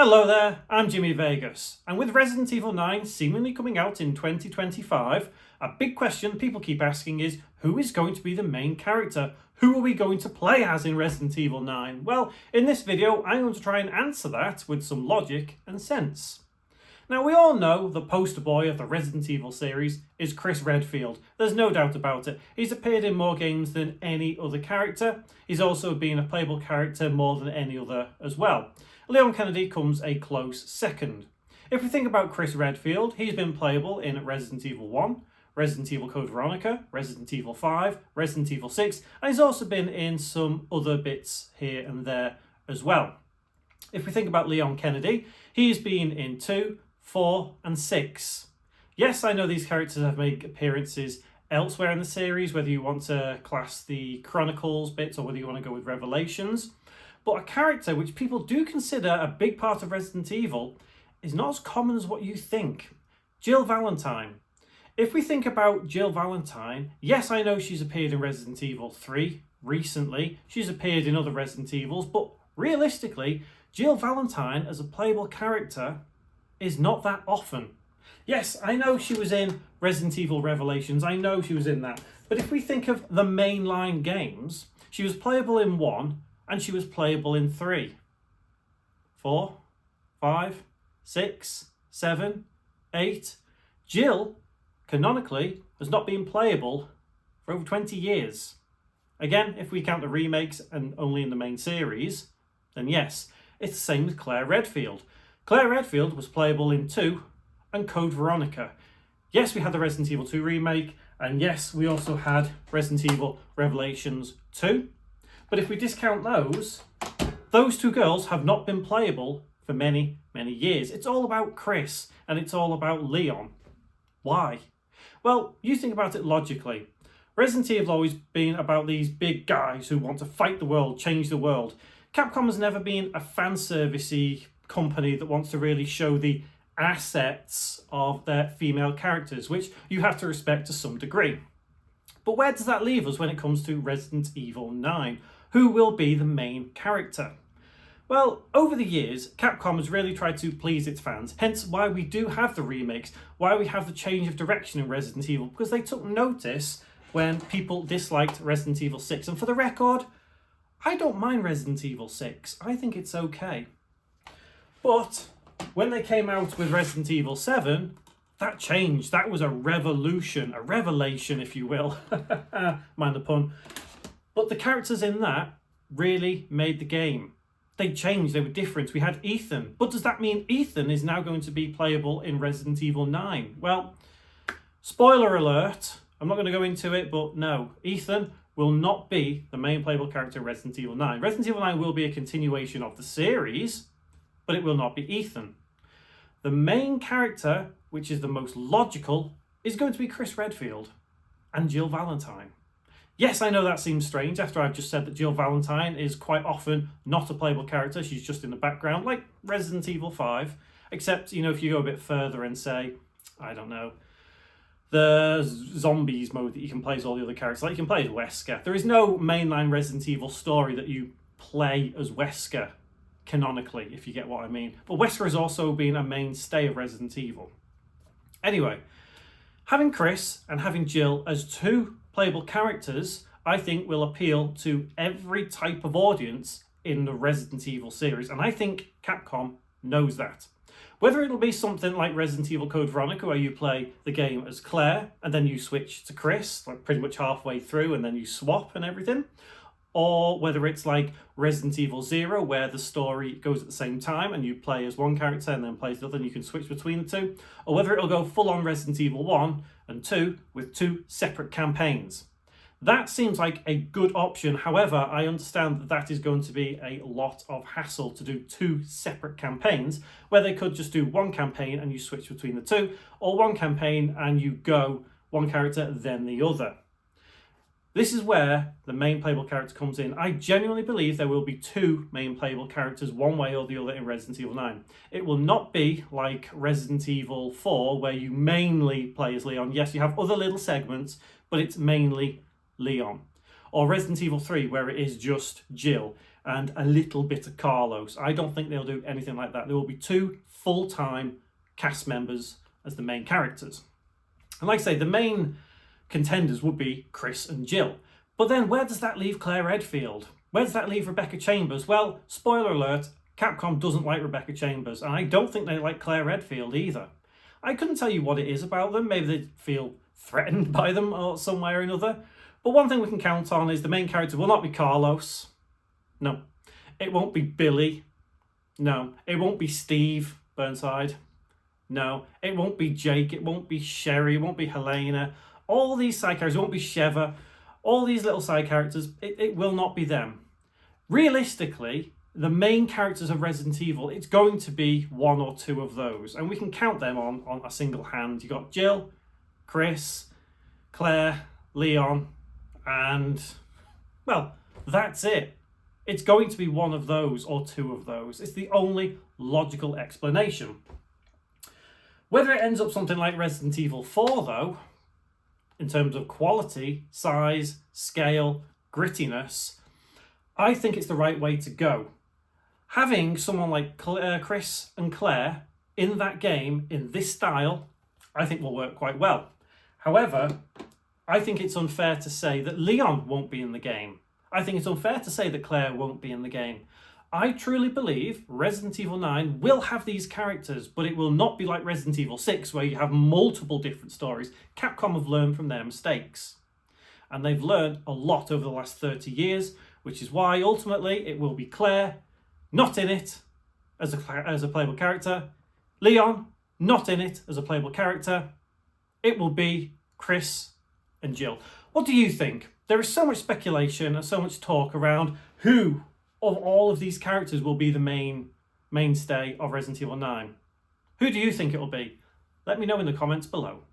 Hello there, I'm Jimmy Vegas, and with Resident Evil 9 seemingly coming out in 2025, a big question people keep asking is, who is going to be the main character? Who are we going to play as in Resident Evil 9? Well, in this video, I'm going to try and answer that with some logic and sense. Now, we all know the poster boy of the Resident Evil series is Chris Redfield. There's no doubt about it. He's appeared in more games than any other character. He's also been a playable character more than any other as well. Leon Kennedy comes a close second. If we think about Chris Redfield, he's been playable in Resident Evil 1, Resident Evil Code Veronica, Resident Evil 5, Resident Evil 6, and he's also been in some other bits here and there as well. If we think about Leon Kennedy, he's been in 2, 4 and 6. Yes, I know these characters have made appearances elsewhere in the series, whether you want to class the Chronicles bits or whether you want to go with Revelations. But a character which people do consider a big part of Resident Evil is not as common as what you think. Jill Valentine. If we think about Jill Valentine, yes, I know she's appeared in Resident Evil 3 recently. She's appeared in other Resident Evils, but realistically, Jill Valentine as a playable character is not that often. Yes, I know she was in Resident Evil Revelations. I know she was in that. But if we think of the mainline games, she was playable in 1, and she was playable in 3, 4, 5, 6, 7, 8. Jill, canonically, has not been playable for over 20 years. Again, if we count the remakes and only in the main series, then yes, it's the same with Claire Redfield. Claire Redfield was playable in 2 and Code Veronica. Yes, we had the Resident Evil 2 remake, and yes, we also had Resident Evil Revelations 2. But if we discount those two girls have not been playable for many, many years. It's all about Chris and it's all about Leon. Why? Well, you think about it logically. Resident Evil has always been about these big guys who want to fight the world, change the world. Capcom has never been a fan servicey company that wants to really show the assets of their female characters, which you have to respect to some degree. But where does that leave us when it comes to Resident Evil 9? Who will be the main character? Well, over the years, Capcom has really tried to please its fans, hence why we do have the remakes, why we have the change of direction in Resident Evil, because they took notice when people disliked Resident Evil 6. And for the record, I don't mind Resident Evil 6. I think it's okay. But when they came out with Resident Evil 7, that changed. That was a revolution, a revelation, if you will. Mind the pun. But the characters in that really made the game. They changed, they were different. We had Ethan. But does that mean Ethan is now going to be playable in Resident Evil 9? Well, spoiler alert. I'm not going to go into it, but no. Ethan will not be the main playable character in Resident Evil 9. Resident Evil 9 will be a continuation of the series, but it will not be Ethan. The main character, which is the most logical, is going to be Chris Redfield and Jill Valentine. Yes, I know that seems strange after I've just said that Jill Valentine is quite often not a playable character. She's just in the background, like Resident Evil 5. Except, if you go a bit further and say, I don't know, the zombies mode that you can play as all the other characters, like you can play as Wesker. There is no mainline Resident Evil story that you play as Wesker, canonically, if you get what I mean. But Wesker has also been a mainstay of Resident Evil. Anyway, having Chris and having Jill as two playable characters, I think will appeal to every type of audience in the Resident Evil series, and I think Capcom knows that. Whether it'll be something like Resident Evil Code Veronica, where you play the game as Claire and then you switch to Chris, like pretty much halfway through, and then you swap and everything, or whether it's like Resident Evil 0, where the story goes at the same time and you play as one character and then play as the other and you can switch between the two, or whether it'll go full on Resident Evil 1 and 2 with 2 separate campaigns. That seems like a good option. However, I understand that that is going to be a lot of hassle to do 2 separate campaigns, where they could just do one campaign and you switch between the two, or one campaign and you go one character then the other. This is where the main playable character comes in. I genuinely believe there will be 2 main playable characters one way or the other in Resident Evil 9. It will not be like Resident Evil 4 where you mainly play as Leon. Yes, you have other little segments, but it's mainly Leon. Or Resident Evil 3 where it is just Jill. and a little bit of Carlos. I don't think they'll do anything like that. There will be 2 full-time cast members as the main characters. And like I say, the main contenders would be Chris and Jill. But then where does that leave Claire Redfield? Where does that leave Rebecca Chambers? Well, spoiler alert, Capcom doesn't like Rebecca Chambers, and I don't think they like Claire Redfield either. I couldn't tell you what it is about them. Maybe they feel threatened by them or some way or another. But one thing we can count on is the main character will not be Carlos. No. It won't be Billy. No. It won't be Steve Burnside. No. It won't be Jake. It won't be Sherry. It won't be Helena. All these side characters, it won't be Sheva. All these little side characters, it will not be them. Realistically, the main characters of Resident Evil, it's going to be 1 or 2 of those. And we can count them on a single hand. You've got Jill, Chris, Claire, Leon, and, well, that's it. It's going to be 1 of those or 2 of those. It's the only logical explanation. Whether it ends up something like Resident Evil 4, though, in terms of quality, size, scale, grittiness, I think it's the right way to go. Having someone like Chris and Claire in that game, in this style, I think will work quite well. However, I think it's unfair to say that Leon won't be in the game. I think it's unfair to say that Claire won't be in the game. I truly believe Resident Evil 9 will have these characters, but it will not be like Resident Evil 6, where you have multiple different stories. Capcom have learned from their mistakes. And they've learned a lot over the last 30 years, which is why ultimately it will be Claire, not in it as a playable character. Leon, not in it as a playable character. It will be Chris and Jill. What do you think? There is so much speculation and so much talk around who of all of these characters will be the mainstay of Resident Evil 9. Who do you think it will be? Let me know in the comments below.